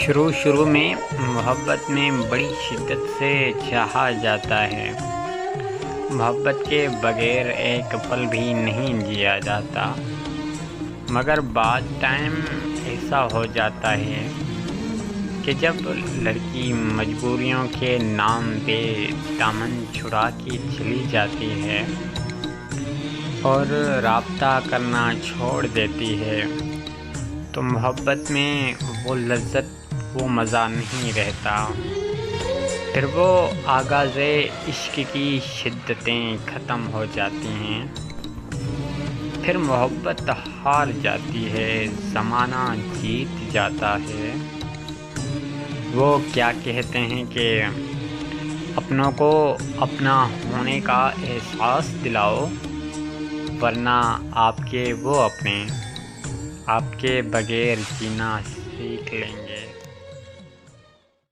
شروع میں محبت میں بڑی شدت سے چاہا جاتا ہے۔ محبت کے بغیر ایک پل بھی نہیں جیا جاتا، مگر بعض ٹائم ایسا ہو جاتا ہے کہ جب لڑکی مجبوریوں کے نام پہ دامن چھڑا کے چلی جاتی ہے اور رابطہ کرنا چھوڑ دیتی ہے تو محبت میں وہ لذت، وہ مزہ نہیں رہتا۔ پھر وہ آغاز عشق کی شدتیں ختم ہو جاتی ہیں، پھر محبت ہار جاتی ہے، زمانہ جیت جاتا ہے۔ وہ کیا کہتے ہیں کہ اپنوں کو اپنا ہونے کا احساس دلاؤ، ورنہ آپ کے وہ اپنے آپ کے بغیر جینا سیکھ لیں گے۔